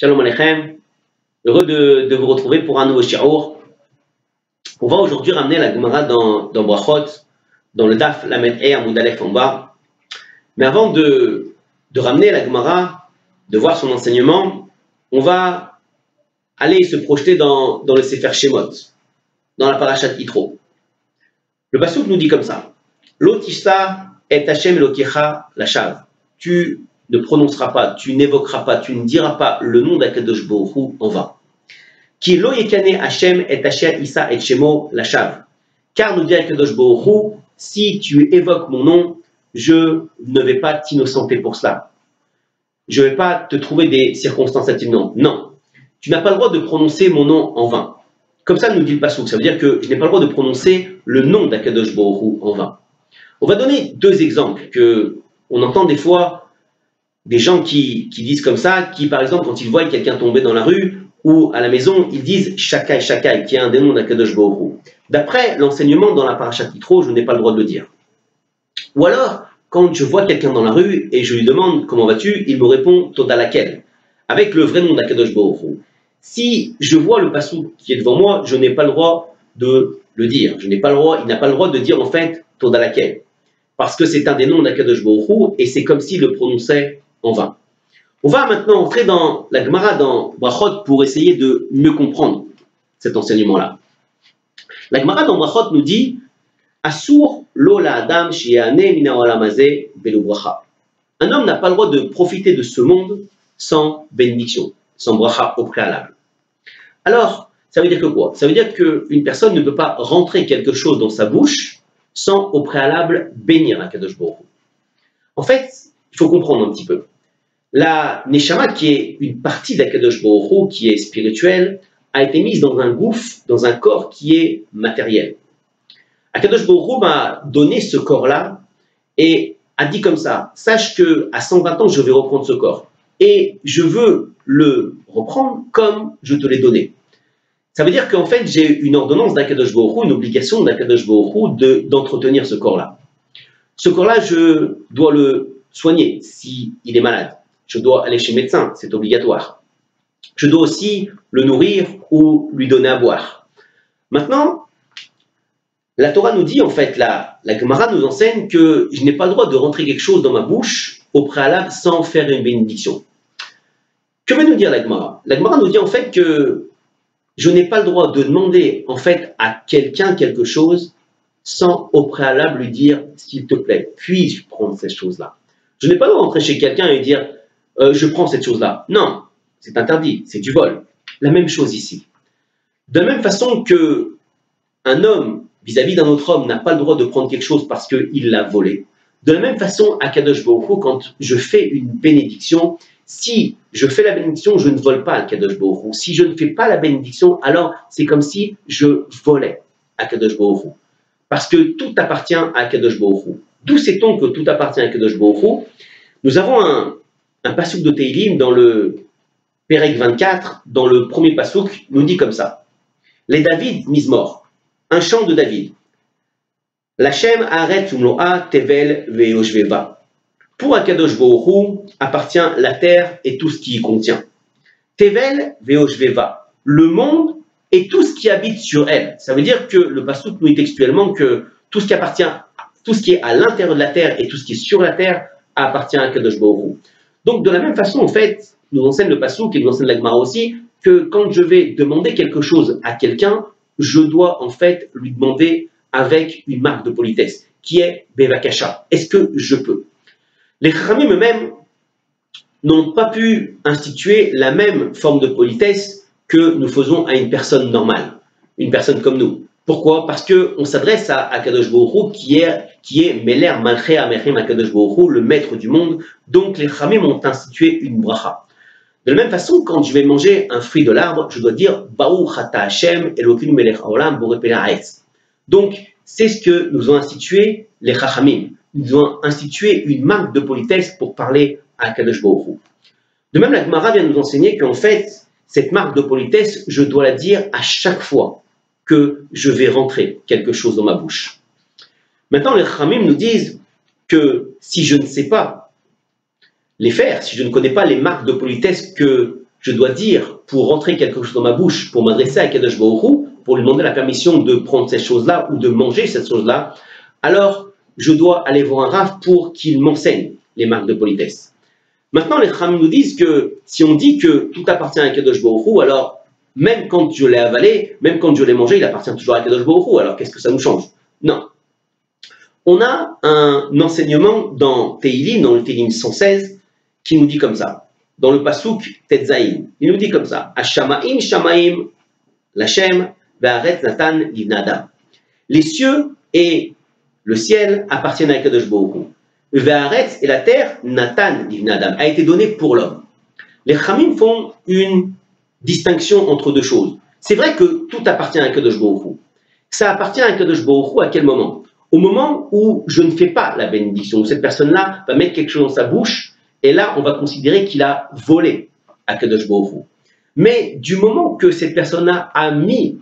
Shalom Aleichem, heureux de vous retrouver pour un nouveau shiur. On va aujourd'hui ramener la Gemara dans Brachot, dans le Daf Lamed E Amud Aleph en bas. Mais avant de ramener la Gemara, de voir son enseignement, on va aller se projeter dans le Sefer Shemot, dans la Parashat Yitro. Le Pasuk nous dit comme ça: Lo tishta et Hashem Elokecha lashav. Tu ne prononceras pas, tu n'évoqueras pas, tu ne diras pas le nom d'Akadosh Baruch Hu en vain. Ki lo yekane Hashem et Asher Isa et Shemo lashav. Car nous dit Akadosh Baruch Hu, si tu évoques mon nom, je ne vais pas t'innocenter pour cela. Je ne vais pas te trouver des circonstances atténuantes. Non, tu n'as pas le droit de prononcer mon nom en vain. Comme ça nous dit le Pasuk, ça veut dire que je n'ai pas le droit de prononcer le nom d'Akadosh Baruch Hu en vain. On va donner deux exemples que on entend des fois. Des gens qui disent comme ça, qui par exemple quand ils voient quelqu'un tomber dans la rue ou à la maison, ils disent Shakai, Shakai, qui est un démon d'Akadosh Baruch Hu. D'après l'enseignement dans la Parashat Yitro, je n'ai pas le droit de le dire. Ou alors, quand je vois quelqu'un dans la rue et je lui demande comment vas-tu, il me répond Toda laquelle, avec le vrai nom d'Akadosh Baruch Hu. Si je vois le pasuk qui est devant moi, je n'ai pas le droit de le dire. Il n'a pas le droit de dire en fait Toda laquelle, parce que c'est un des noms d'Akadosh Baruch Hu et c'est comme s'il le prononçait en vain. On va maintenant entrer dans la Gemara, dans Brachot, pour essayer de mieux comprendre cet enseignement-là. La Gemara dans Brachot nous dit Asur lo la adam shi'ane mina olam hazeh belo bracha. Un homme n'a pas le droit de profiter de ce monde sans bénédiction, sans bracha au préalable. Alors, ça veut dire que quoi? Ça veut dire qu'une personne ne peut pas rentrer quelque chose dans sa bouche sans au préalable bénir Akadosh Baruch Hu. En fait, il faut comprendre un petit peu. La Neshama, qui est une partie d'Akadosh Baruch Hu, qui est spirituelle, a été mise dans un gouffre, dans un corps qui est matériel. Akadosh Baruch Hu m'a donné ce corps-là et a dit comme ça: sache qu'à 120 ans, je vais reprendre ce corps. Et je veux le reprendre comme je te l'ai donné. Ça veut dire qu'en fait, j'ai une ordonnance d'Akadosh Baruch Hu, une obligation d'Akadosh Baruch Hu d'entretenir ce corps-là. Ce corps-là, je dois le soigner s'il est malade. Je dois aller chez le médecin, c'est obligatoire. Je dois aussi le nourrir ou lui donner à boire. Maintenant, la Torah nous dit, en fait, la Gemara nous enseigne que je n'ai pas le droit de rentrer quelque chose dans ma bouche au préalable sans faire une bénédiction. Que veut nous dire la Gemara? La Gemara nous dit en fait que je n'ai pas le droit de demander en fait à quelqu'un quelque chose sans au préalable lui dire s'il te plaît, puis-je prendre cette chose-là. Je n'ai pas le droit de rentrer chez quelqu'un et dire je prends cette chose-là. Non, c'est interdit, c'est du vol. La même chose ici. De la même façon que un homme vis-à-vis d'un autre homme n'a pas le droit de prendre quelque chose parce qu'il l'a volé, de la même façon, à Kadosh Baruch Hu, quand je fais une bénédiction, si je fais la bénédiction, je ne vole pas à Kadosh Baruch Hu. Si je ne fais pas la bénédiction, alors c'est comme si je volais à Kadosh Baruch Hu. Parce que tout appartient à Kadosh Baruch Hu. D'où sait-on que tout appartient à Kadosh Baruch Hu? Nous avons un pasuk de Teilim dans le Perek 24, dans le premier pasuk, nous dit comme ça: les David Mizmor, un chant de David. L'Hachem Haaretz Umloa Tevel Ve'yoshveva. Pour Akadosh Baruch Hu appartient la terre et tout ce qui y contient. Tevel Ve'yoshveva, le monde et tout ce qui habite sur elle. Ça veut dire que le pasuk nous dit textuellement que tout ce qui appartient, tout ce qui est à l'intérieur de la terre et tout ce qui est sur la terre appartient à Akadosh Baruch Hu. Donc de la même façon, en fait, nous enseigne le pasuk et nous enseigne la Gemara aussi que quand je vais demander quelque chose à quelqu'un, je dois en fait lui demander avec une marque de politesse qui est Bevakasha. Est-ce que je peux? Les Chachamim eux-mêmes n'ont pas pu instituer la même forme de politesse que nous faisons à une personne normale, une personne comme nous. Pourquoi? Parce qu'on s'adresse à Akadosh Baruch Hu qui est Meler Malchei Amechim Akadosh Baruch Hu, le maître du monde. Donc les Chachamim ont institué une bracha. De la même façon, quand je vais manger un fruit de l'arbre, je dois dire Baruch Ata Hashem Elokeinu Melech Haolam Borei Pei Haaretz. Donc c'est ce que nous ont institué les Chachamim. Ils ont institué une marque de politesse pour parler à Akadosh Baruch Hu. De même, la Gemara vient nous enseigner qu'en fait, cette marque de politesse, je dois la dire à chaque fois que je vais rentrer quelque chose dans ma bouche. Maintenant, les Chachamim nous disent que si je ne sais pas les faire, si je ne connais pas les marques de politesse que je dois dire, pour rentrer quelque chose dans ma bouche, pour m'adresser à Kadosh Baruch Hu, pour lui demander la permission de prendre cette chose-là ou de manger cette chose-là, alors je dois aller voir un Rav pour qu'il m'enseigne les marques de politesse. Maintenant, les Chachamim nous disent que si on dit que tout appartient à Kadosh Baruch Hu, alors même quand je l'ai avalé, même quand je l'ai mangé, il appartient toujours à Kadosh Baruch Hu, alors qu'est-ce que ça nous change? Non. On a un enseignement dans Teilim, dans le Teilim 116, qui nous dit comme ça. Dans le Pasuk Tetzaïm, il nous dit comme ça. Hashamaim shamaim l'Hashem ve'aretz natan livnei adam. Les cieux et le ciel appartiennent à Kadosh Baruch Hu. Ve'aretz et la terre, natan livnei adam, a été donné pour l'homme. Les Chachamim font une distinction entre deux choses. C'est vrai que tout appartient à Kadosh Baruch Hu. Ça appartient à Kadosh Baruch Hu à quel moment? Au moment où je ne fais pas la bénédiction, où cette personne-là va mettre quelque chose dans sa bouche, et là, on va considérer qu'il a volé à Kadosh Baruch Hu. Mais du moment que cette personne-là a mis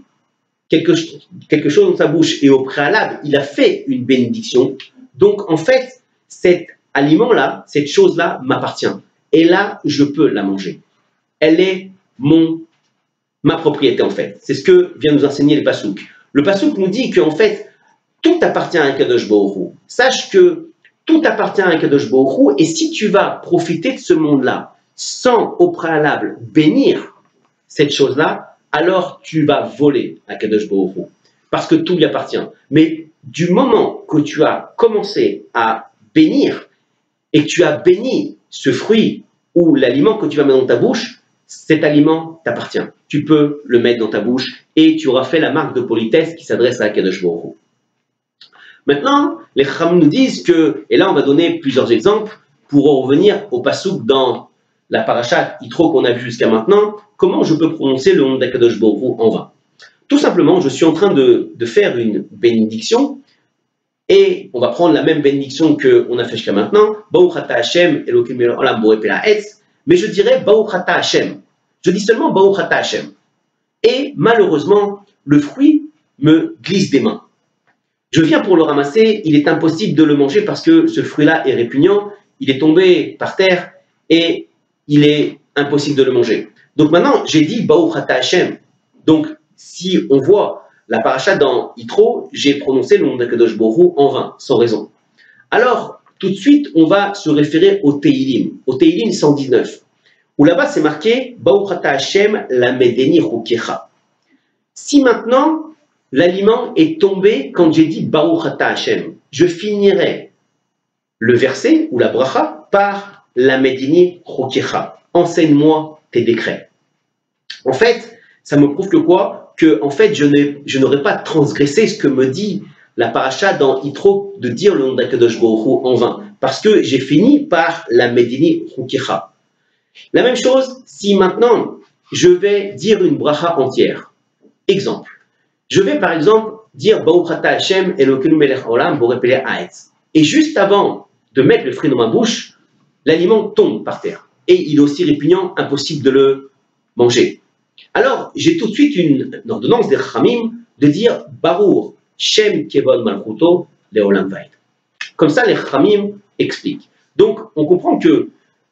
quelque chose dans sa bouche, et au préalable, il a fait une bénédiction, donc en fait, cet aliment-là, cette chose-là m'appartient. Et là, je peux la manger. Elle est ma propriété, en fait. C'est ce que vient nous enseigner le Pasuk. Le Pasuk nous dit qu'en fait, tout appartient à Kadosh Baruch Hu. Sache que tout appartient à Kadosh Baruch Hu, et si tu vas profiter de ce monde-là sans au préalable bénir cette chose-là, alors tu vas voler à Kadosh Baruch Hu, parce que tout lui appartient. Mais du moment que tu as commencé à bénir, et que tu as béni ce fruit ou l'aliment que tu vas mettre dans ta bouche, cet aliment t'appartient. Tu peux le mettre dans ta bouche, et tu auras fait la marque de politesse qui s'adresse à Kadosh Baruch Hu. Maintenant, les Chachamim nous disent que, et là on va donner plusieurs exemples pour en revenir au pasuk dans la parashat Yitro qu'on a vu jusqu'à maintenant, comment je peux prononcer le nom d'Akadosh Baruch Hu en vain. Tout simplement, je suis en train de faire une bénédiction, et on va prendre la même bénédiction qu'on a fait jusqu'à maintenant, Baruch Ata Hashem Elokim melech haolam borei pei ha'etz, mais je dirais Baruch Ata Hashem. Je dis seulement Baruch Ata Hashem. Et malheureusement, le fruit me glisse des mains. Je viens pour le ramasser, il est impossible de le manger parce que ce fruit-là est répugnant, il est tombé par terre et il est impossible de le manger. Donc maintenant, j'ai dit Baruch Ata Hashem. Donc, si on voit la paracha dans Yitro, j'ai prononcé le nom d'Akadosh Baruch Hu en vain, sans raison. Alors, tout de suite, on va se référer au Teilim 119, où là-bas c'est marqué Baruch Ata Hashem lamedeni rukecha. Si maintenant, l'aliment est tombé quand j'ai dit Baruch Ata Hashem, je finirai le verset ou la bracha par lamedeni rukecha. Enseigne-moi tes décrets. En fait, ça me prouve que quoi? Que en fait, je n'aurais pas transgressé ce que me dit la paracha dans Yitro de dire le nom d'Akadosh Baruch Hu en vain, parce que j'ai fini par lamedeni rukecha. La même chose, si maintenant je vais dire une bracha entière. Exemple. Je vais par exemple dire Baruch Ata Hashem Elokeinu melech haolam borei pei ha'etz. Et juste avant de mettre le fruit dans ma bouche, l'aliment tombe par terre. Et il est aussi répugnant, impossible de le manger. Alors, j'ai tout de suite une ordonnance des Chachamim de dire Baruch Shem Kevod Malchuto Leolam Vaed. Comme ça, les Chachamim expliquent. Donc, on comprend que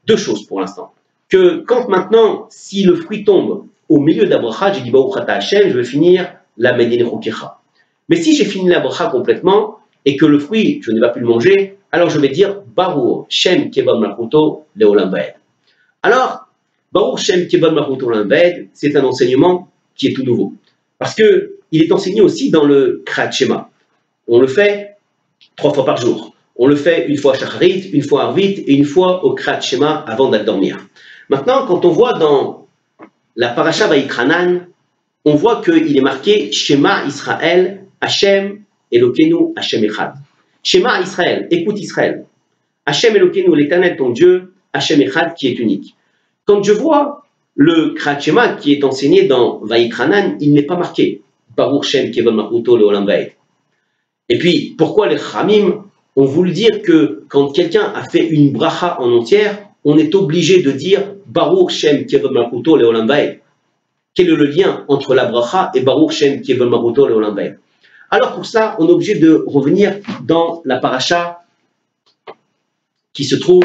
deux choses pour l'instant. Que quand maintenant, si le fruit tombe au milieu de la bracha, j'ai dit Baruch Ata Hashem, je vais finir lamedeni rukecha. Mais si j'ai fini la bracha complètement et que le fruit, je n'ai pas pu le manger, alors je vais dire Baruch Shem Kevod Malchuto Leolam Vaed. Alors, Baruch Shem Kevod Malchuto Leolam Vaed, c'est un enseignement qui est tout nouveau. Parce qu'il est enseigné aussi dans le Kriyat Shema. On le fait 3 fois par jour. On le fait une fois à Shacharit, une fois à Arvit et une fois au Kriyat Shema avant d'aller dormir. Maintenant, quand on voit dans la parasha Vayikranan, on voit qu'il est marqué Shema Israël, Hashem Elokeinu, Hashem Echad. Shema Israël, écoute Israël. Hashem Elokeinu, l'Éternel ton Dieu, Hashem Echad qui est unique. Quand je vois le Kriyat Shema qui est enseigné dans Vayikranan, il n'est pas marqué Baruch Shem Kevod Malchuto Leolam Vaed. Et puis, pourquoi les Chachamim ont voulu dire que quand quelqu'un a fait une bracha en entière, on est obligé de dire Baruch Shem Kevod Malchuto Leolam Vaed. Quel est le lien entre la bracha et Baruch Shem Kevod Malchuto Leolam Vaed? Alors pour ça, on est obligé de revenir dans la paracha qui se trouve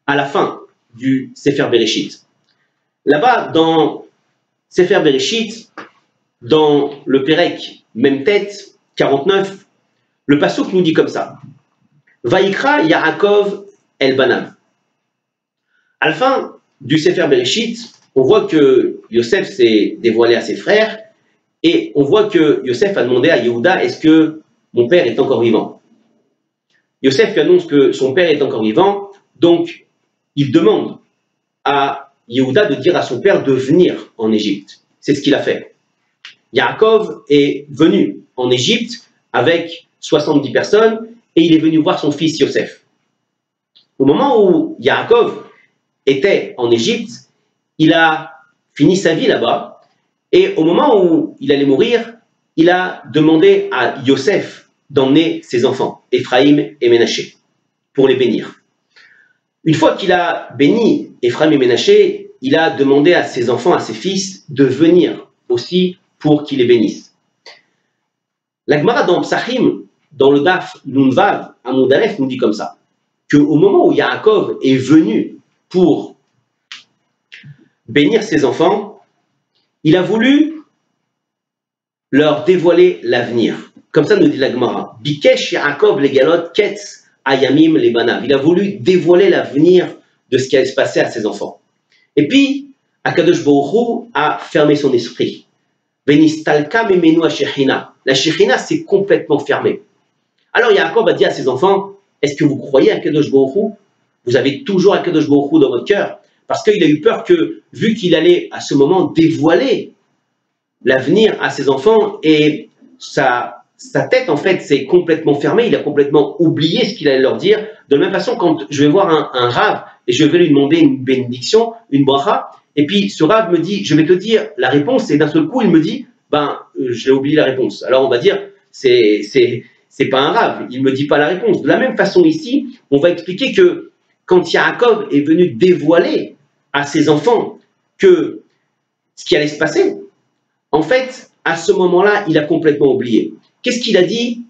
à la fin du Sefer Bereshit. Là-bas, dans Sefer Bereshit, dans le Pérec, même tête, 49, le passouk nous dit comme ça. Vaïkra Yaakov el Banav. À la fin du Sefer Bereshit, on voit que Yosef s'est dévoilé à ses frères et on voit que Yosef a demandé à Yehuda, est-ce que mon père est encore vivant? Yosef lui annonce que son père est encore vivant, donc il demande à Yehuda de dire à son père de venir en Égypte. C'est ce qu'il a fait. Yaakov est venu en Égypte avec 70 personnes et il est venu voir son fils Yosef. Au moment où Yaakov était en Égypte, il a fini sa vie là-bas et au moment où il allait mourir, il a demandé à Yosef d'emmener ses enfants, Ephraïm et Ménaché, pour les bénir. Une fois qu'il a béni Ephraïm et Ménaché, il a demandé à ses enfants, à ses fils, de venir aussi pour qu'il les bénisse. La Gemara dans Psachim, dans le Daf Nunvav, Amud Aleph, nous dit comme ça, qu'au moment où Yaakov est venu pour bénir ses enfants, il a voulu leur dévoiler l'avenir. Comme ça nous dit la Gemara. Bikesh Yaakov legalot ketz ayamim lebanav. Il a voulu dévoiler l'avenir de ce qui allait se passer à ses enfants. Et puis, Akadosh Baruch Hu a fermé son esprit. Venistalka memenu ha-shechina. La shechina s'est complètement fermée. Alors Yaakov a dit à ses enfants, est-ce que vous croyez à Akadosh Baruch Hu? Vous avez toujours Akadosh Baruch Hu dans votre cœur? Parce qu'il a eu peur que, vu qu'il allait à ce moment dévoiler l'avenir à ses enfants, et sa tête en fait s'est complètement fermée, il a complètement oublié ce qu'il allait leur dire. De la même façon, quand je vais voir un rave et je vais lui demander une bénédiction, une bracha, et puis ce rave me dit, je vais te dire la réponse, et d'un seul coup il me dit, j'ai oublié la réponse. Alors on va dire, c'est pas un rave, il me dit pas la réponse. De la même façon ici, on va expliquer que quand Yaakov est venu dévoiler à ses enfants que ce qui allait se passer, en fait, à ce moment-là, il a complètement oublié. Qu'est-ce qu'il a dit?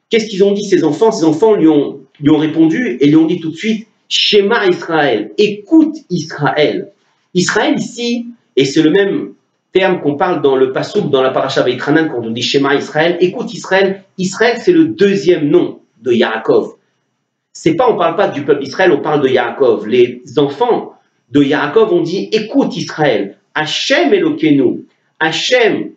Qu'est-ce qu'ils ont dit ses enfants? Ses enfants lui ont répondu et lui ont dit tout de suite, Shema Israël, écoute Israël. Israël ici, et c'est le même terme qu'on parle dans le Passouk, dans la Parasha Veitranan, quand on dit Shema Israël, écoute Israël. Israël, c'est le deuxième nom de Yaakov. On ne parle pas du peuple d'Israël, on parle de Yaakov. Les enfants de Yaakov ont dit, écoute Israël, Hachem Elokeinu, Hachem,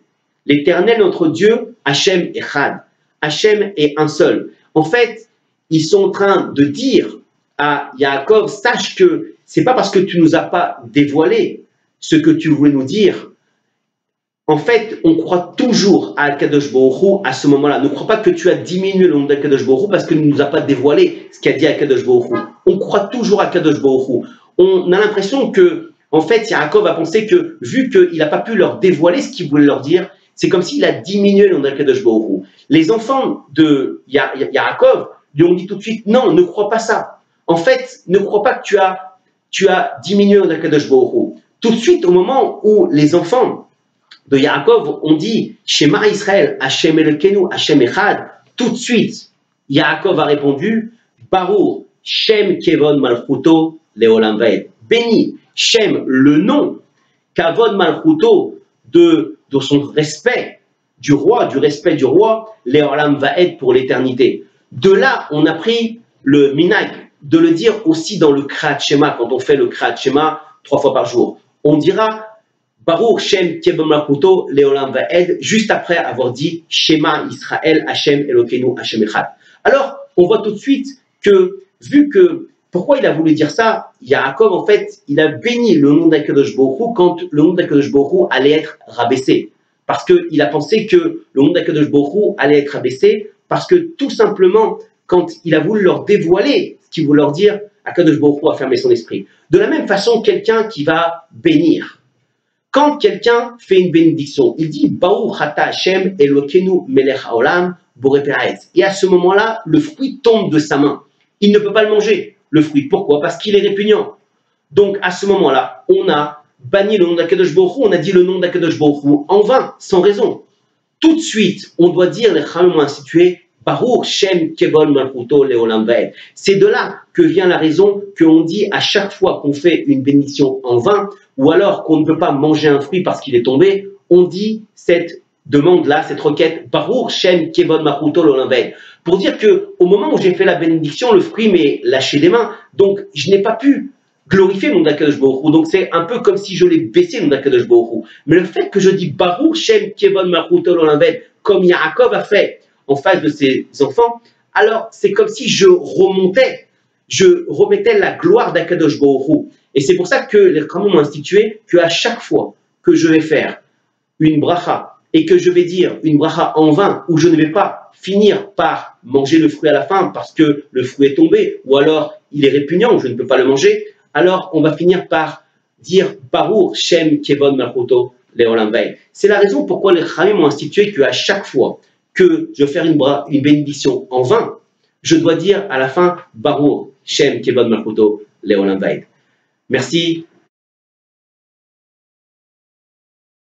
l'Éternel notre Dieu, Hachem Echad, Hachem est un seul. En fait, ils sont en train de dire à Yaakov, sache que c'est pas parce que tu nous as pas dévoilé ce que tu voulais nous dire. En fait, on croit toujours à Akadosh Baruch Hu à ce moment-là. Ne crois pas que tu as diminué le nom d'Akadosh Baruch Hu parce qu'il ne nous a pas dévoilé ce qu'a dit Akadosh Baruch Hu. On croit toujours à Akadosh Baruch Hu. On a l'impression que, en fait, Yaakov a pensé que, vu qu'il n'a pas pu leur dévoiler ce qu'il voulait leur dire, c'est comme s'il a diminué le nom d'Akadosh Baruch Hu. Les enfants de Yaakov lui ont dit tout de suite, non, ne crois pas ça. En fait, ne crois pas que tu as diminué le nom d'Akadosh Baruch Hu. Tout de suite, au moment où les enfants de Yaakov ont dit Shema Israël, Hachem Elokeinu, Hachem Echad, tout de suite, Yaakov a répondu Baruch, Shem Kevod Malchuto, Leolam Vaed. Béni, Shem, le nom, Kavod Malchuto, de son respect du roi, du respect du roi, Leolam Vaed pour l'éternité. De là, on a pris le minag de le dire aussi dans le Kriyat Shema, quand on fait le Kriyat Shema 3 fois par jour. On dira Baruch Shem Kevod Malchuto Leolam Vaed, juste après avoir dit Shema Israël, Hachem Elokeinu, Hachem Echad. Alors, on voit tout de suite que, vu que, pourquoi il a voulu dire ça? Yaakov, en fait, il a béni le nom d'Akadosh Baruch Hu quand le nom d'Akadosh Baruch Hu allait être rabaissé. Parce qu'il a pensé que le nom d'Akadosh Baruch Hu allait être rabaissé, parce que tout simplement, quand il a voulu leur dévoiler ce qu'il voulait leur dire, Akadosh Baruch Hu a fermé son esprit. De la même façon, quelqu'un qui va bénir. Quand quelqu'un fait une bénédiction, il dit Baruch Ata Hashem Elokeinu Melech Haolam Borei Peretz. Et à ce moment-là, le fruit tombe de sa main. Il ne peut pas le manger, le fruit. Pourquoi? Parce qu'il est répugnant. Donc à ce moment-là, on a banni le nom d'Akadosh Baruch Hu, on a dit le nom d'Akadosh Baruch Hu en vain, sans raison. Tout de suite, on doit dire, les Chachamim ont institué Baruch Shem Kevon Malchuto Leolam Vaed. C'est de là que vient la raison qu'on dit à chaque fois qu'on fait une bénédiction en vain, ou alors qu'on ne peut pas manger un fruit parce qu'il est tombé, on dit cette demande-là, cette requête, Baruch Shem Kevon Malchuto Leolam Vaed. Pour dire qu'au moment où j'ai fait la bénédiction, le fruit m'est lâché des mains, donc je n'ai pas pu glorifier le nom d'Akadosh Baruch Hu. Donc c'est un peu comme si je l'ai baissé le nom d'Akadosh Baruch Hu. Mais le fait que je dis Baruch Shem Kevon Malchuto Leolam Vaed, comme Yaakov a fait en face de ses enfants, alors c'est comme si je remettais la gloire d'Akadosh Baruch Hu. Et c'est pour ça que les Chachamim ont institué qu'à chaque fois que je vais faire une bracha et que je vais dire une bracha en vain, où je ne vais pas finir par manger le fruit à la fin parce que le fruit est tombé, ou alors il est répugnant, je ne peux pas le manger, alors on va finir par dire Baruch Shem Kevon Malchuto Leolam Vaed. C'est la raison pourquoi les Chachamim ont institué qu'à chaque fois que je vais faire une bénédiction en vain, je dois dire à la fin Baruch Shem Kevon Malchuto Leolam Vaed. Merci.